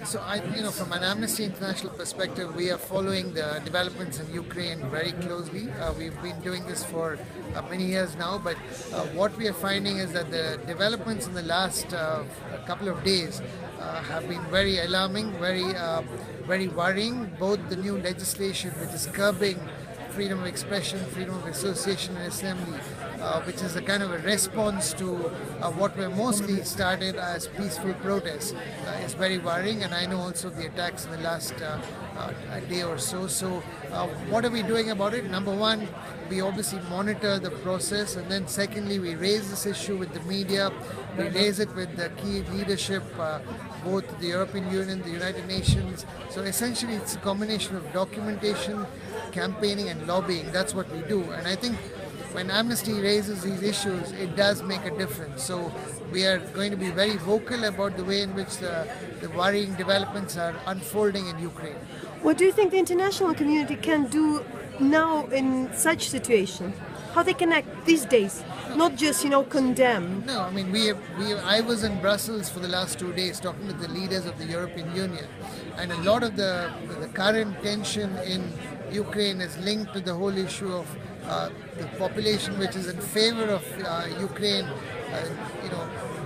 So, from an Amnesty International perspective, we are following the developments in Ukraine very closely. We've been doing this for many years now, but what we are finding is that the developments in the last couple of days have been very alarming, very worrying. Both the new legislation, which is curbing freedom of expression, freedom of association and assembly, which is a kind of a response to what were mostly started as peaceful protests, is very worrying. And I know also the attacks in the last day or so. So what are we doing about it? Number one, we obviously monitor the process, and then secondly, we raise this issue with the media, we raise it with the key leadership, both the European Union, the United Nations. So essentially it's a combination of documentation, campaigning and lobbying. That's what we do. And I think when Amnesty raises these issues, it does make a difference. So we are going to be very vocal about the way in which the worrying developments are unfolding in Ukraine. What do you think the international community can do now in such situation? How they can act these days, not just condemn? No, I mean I was in Brussels for the last 2 days talking to the leaders of the European Union, and a lot of the current tension in Ukraine is linked to the whole issue of the population which is in favor of Ukraine,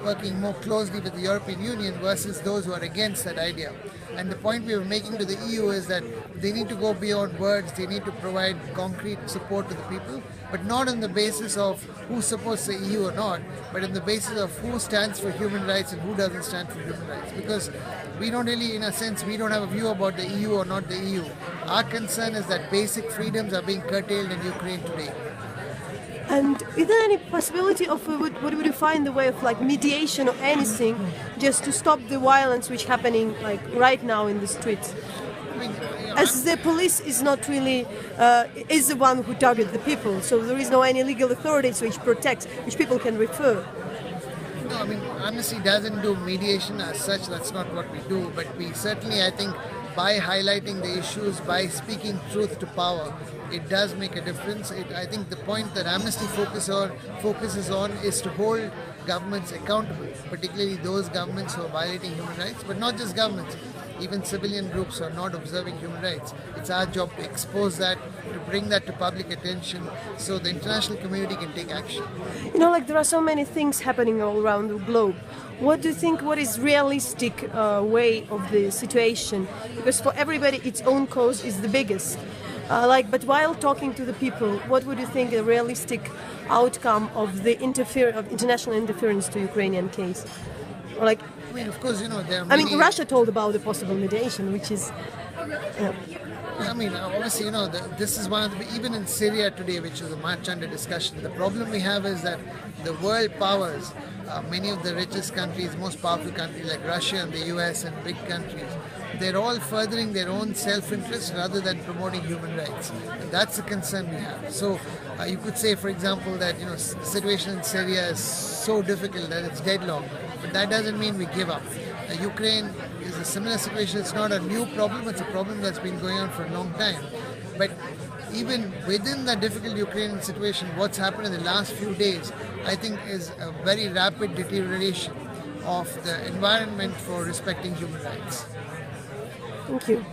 working more closely with the European Union versus those who are against that idea. And the point we were making to the EU is that they need to go beyond words, they need to provide concrete support to the people, but not on the basis of who supports the EU or not, but on the basis of who stands for human rights and who doesn't stand for human rights. Because we don't really, in a sense, we don't have a view about the EU or not the EU. Our concern is that basic freedoms are being curtailed in Ukraine today. And is there any possibility of what would you find the way of mediation or anything just to stop the violence which happening right now in the streets? I mean, as the police is not really is the one who target the people, so there is no any legal authorities which protects, which people can refer. No, I mean, Amnesty doesn't do mediation as such. That's not what we do. But we certainly, I think, by highlighting the issues, by speaking truth to power, it does make a difference. I think the point that Amnesty focuses on is to hold governments accountable, particularly those governments who are violating human rights, but not just governments, even civilian groups who are not observing human rights. It's our job to expose that, to bring that to public attention so the international community can take action. There are so many things happening all around the globe. What do you think, what is realistic way of the situation? Because for everybody, its own cause is the biggest. But while talking to the people, what would you think a realistic outcome of the international interference to Ukrainian case? I mean, of course, there are many... Russia told about the possible mediation, which is... I mean, obviously, this is one of the... Even in Syria today, which is much under discussion, the problem we have is that the world powers, many of the richest countries, most powerful countries like Russia and the US and big countries, they're all furthering their own self-interest rather than promoting human rights. And that's the concern we have. So you could say, for example, that the situation in Syria is so difficult that it's deadlocked. But that doesn't mean we give up. Ukraine is a similar situation. It's not a new problem. It's a problem that's been going on for a long time. But even within that difficult Ukrainian situation, what's happened in the last few days, I think, is a very rapid deterioration of the environment for respecting human rights. Thank you.